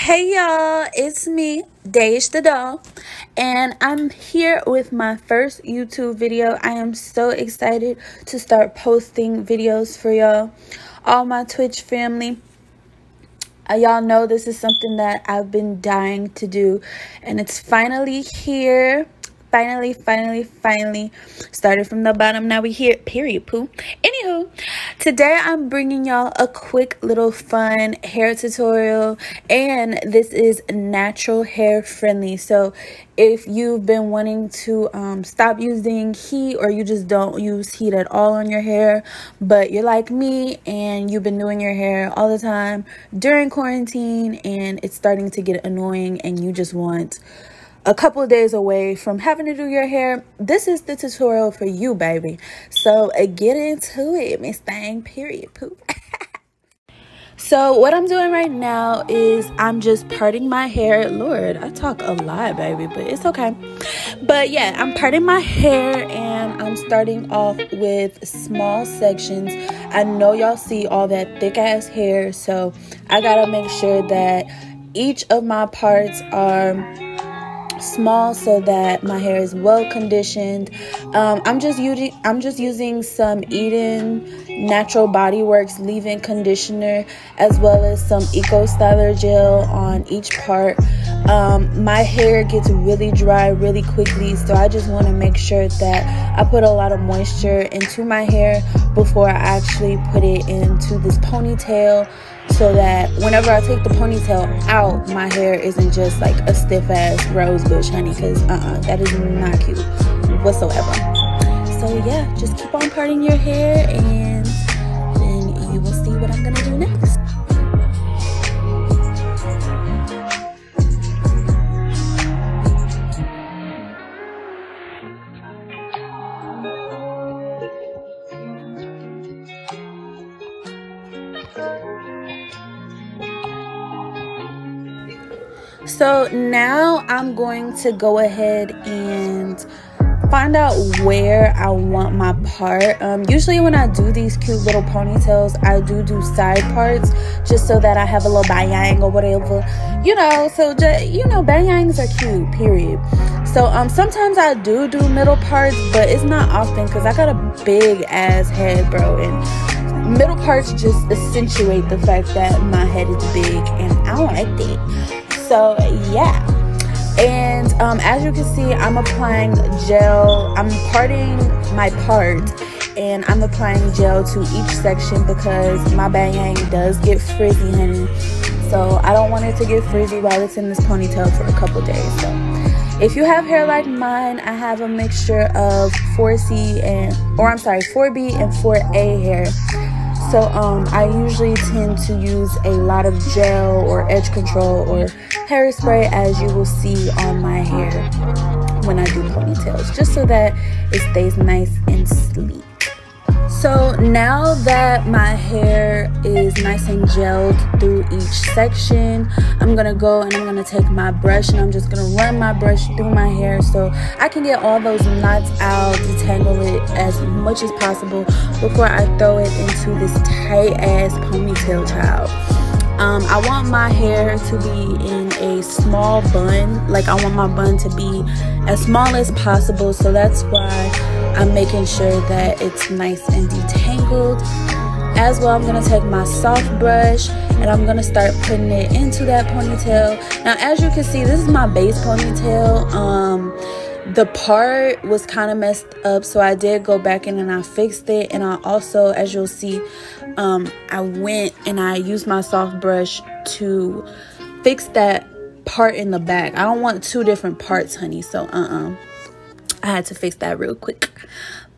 Hey y'all, it's me, dejthedoll, and I'm here with my first YouTube video. I am so excited to start posting videos for y'all, all my Twitch family. Y'all know this is something that I've been dying to do, and it's finally here. Finally started from the bottom. Now we here, period, poo. Anywho, today I'm bringing y'all a quick little fun hair tutorial, and this is natural hair friendly. So if you've been wanting to stop using heat, or you just don't use heat at all on your hair, but you're like me and you've been doing your hair all the time during quarantine and it's starting to get annoying and you just want a couple of days away from having to do your hair, this is the tutorial for you, baby. So get into it, Miss Thang, period, poop. So what I'm doing right now is I'm just parting my hair. Lord, I talk a lot, baby, but it's okay. But yeah, I'm parting my hair and I'm starting off with small sections. I know y'all see all that thick ass hair, so I gotta make sure that each of my parts are small so that my hair is well conditioned. I'm just using some Eden Natural Body Works leave-in conditioner, as well as some Eco Styler gel on each part. My hair gets really dry really quickly, so I just want to make sure that I put a lot of moisture into my hair before I actually put it into this ponytail, so that whenever I take the ponytail out, my hair isn't just like a stiff ass rose bush, honey, because that is not cute whatsoever. So yeah, just keep on parting your hair and then you will see what I'm gonna do next. So now I'm going to go ahead and find out where I want my part. Usually when I do these cute little ponytails, I do side parts just so that I have a little bang or whatever, you know. So just, you know, bangs are cute, period. So sometimes I do middle parts, but it's not often because I got a big ass head, bro, and middle parts just accentuate the fact that my head is big and I don't like that. So yeah, and as you can see, I'm applying gel. I'm parting my part and I'm applying gel to each section because my bang does get frizzy, honey. So I don't want it to get frizzy while it's in this ponytail for a couple days. So if you have hair like mine, I have a mixture of 4B and 4A hair. So I usually tend to use a lot of gel or edge control or hairspray, as you will see on my hair when I do ponytails, just so that it stays nice and sleek. So now that my hair is nice and gelled through each section, I'm gonna go and I'm gonna take my brush and I'm just gonna run my brush through my hair so I can get all those knots out, detangle it as much as possible before I throw it into this tight ass ponytail, child. I want my hair to be in a small bun. Like, I want my bun to be as small as possible, so that's why I'm making sure that it's nice and detangled. As well, I'm going to take my soft brush and I'm going to start putting it into that ponytail. Now, as you can see, this is my base ponytail. The part was kind of messed up, so I did go back in and I fixed it. And I also, as you'll see, I went and I used my soft brush to fix that part in the back. I don't want two different parts, honey, so I had to fix that real quick.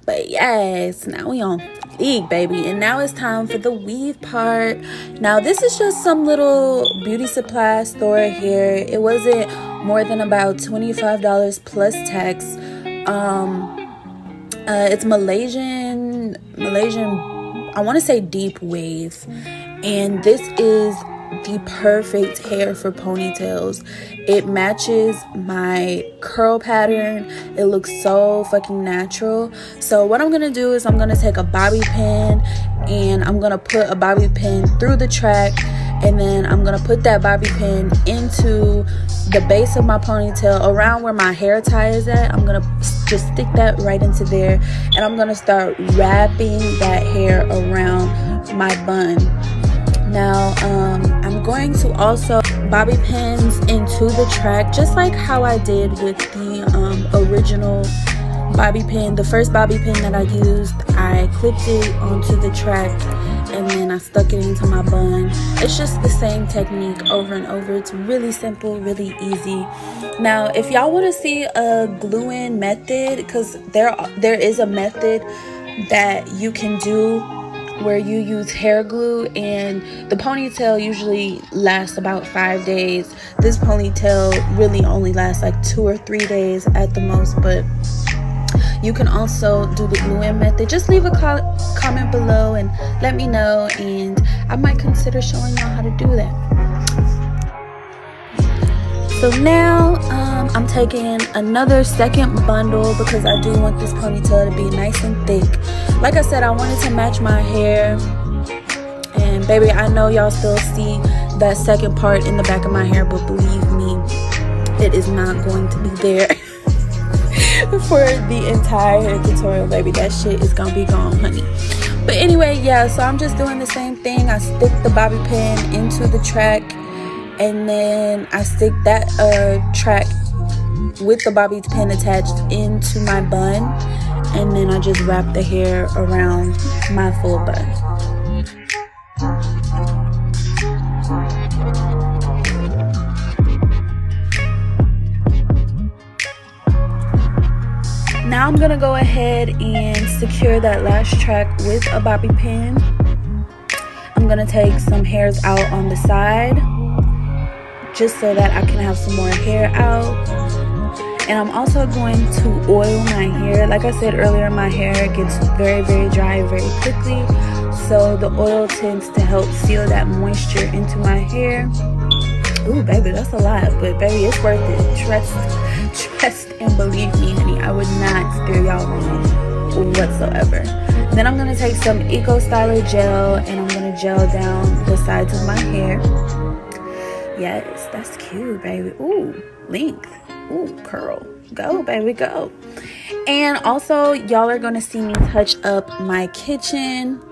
But yes, now we on fleek, baby. And now it's time for the weave part. Now this is just some little beauty supply store here. It wasn't more than about $25 plus tax. It's Malaysian, I want to say deep wave, and this is the perfect hair for ponytails. It matches my curl pattern. It looks so fucking natural. So what I'm gonna do is I'm gonna take a bobby pin and I'm gonna put a bobby pin through the track and then I'm gonna put that bobby pin into the base of my ponytail, around where my hair tie is at. I'm gonna just stick that right into there, and I'm gonna start wrapping that hair around my bun. Now I'm going to also bobby pins into the track, just like how I did with the original bobby pin. The first bobby pin that I used, I clipped it onto the track and then I stuck it into my bun. It's just the same technique over and over. It's really simple, really easy. Now if y'all want to see a glue-in method, because there is a method that you can do where you use hair glue, and the ponytail usually lasts about 5 days. This ponytail really only lasts like 2 or 3 days at the most, but you can also do the glue-in method. Just leave a comment below and let me know, and I might consider showing y'all how to do that. So now I'm taking another second bundle because I do want this ponytail to be nice and thick. Like I said, I wanted to match my hair, and baby, I know y'all still see that second part in the back of my hair, but believe me, it is not going to be there for the entire hair tutorial, baby. That shit is gonna be gone, honey. But anyway, yeah, so I'm just doing the same thing. I stick the bobby pin into the track, and then I stick that track with the bobby pin attached into my bun, and then I just wrap the hair around my full bun. Now I'm gonna go ahead and secure that last track with a bobby pin. I'm gonna take some hairs out on the side just so that I can have some more hair out. And I'm also going to oil my hair. Like I said earlier, my hair gets very, very dry very quickly. So the oil tends to help seal that moisture into my hair. Ooh, baby, that's a lot, but baby, it's worth it. Trust and believe me, honey, I would not steer y'all wrong whatsoever. Then I'm gonna take some Eco Styler gel and I'm gonna gel down the sides of my hair. Yes, that's cute, baby. Ooh, length. Ooh, curl. Go, baby, go. And also, y'all are gonna see me touch up my kitchen.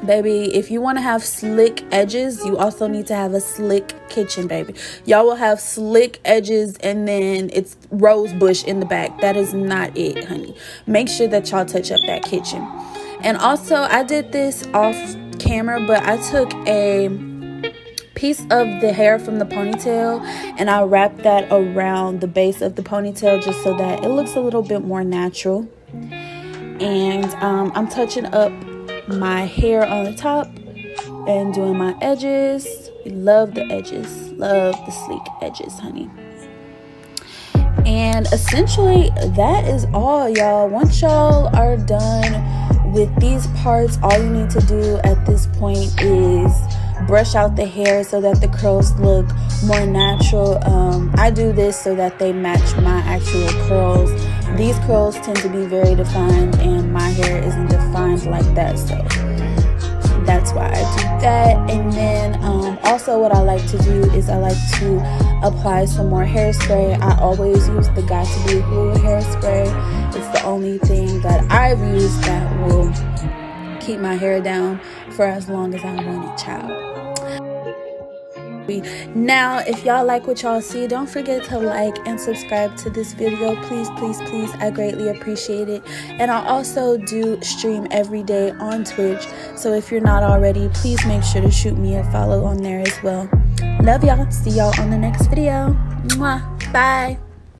Baby, if you want to have slick edges, you also need to have a slick kitchen, baby. Y'all will have slick edges and then it's rose bush in the back. That is not it, honey. Make sure that y'all touch up that kitchen. And also, I did this off camera, but I took a piece of the hair from the ponytail and I wrapped that around the base of the ponytail just so that it looks a little bit more natural. And I'm touching up my hair on the top and doing my edges. Love the edges, love the sleek edges, honey. And essentially that is all, y'all. Once y'all are done with these parts, all you need to do at this point is brush out the hair so that the curls look more natural. I do this so that they match my actual curls. These curls tend to be very defined and my hair isn't defined like that, so that's why I do that. And then also what I like to do is I like to apply some more hairspray. I always use the Got To Be Blue hairspray. It's the only thing that I've used that will keep my hair down for as long as I want it, child. Now, if y'all like what y'all see, don't forget to like and subscribe to this video. Please, please, please. I greatly appreciate it. And I also do stream every day on Twitch. So if you're not already, please make sure to shoot me a follow on there as well. Love y'all. See y'all on the next video. Mwah. Bye.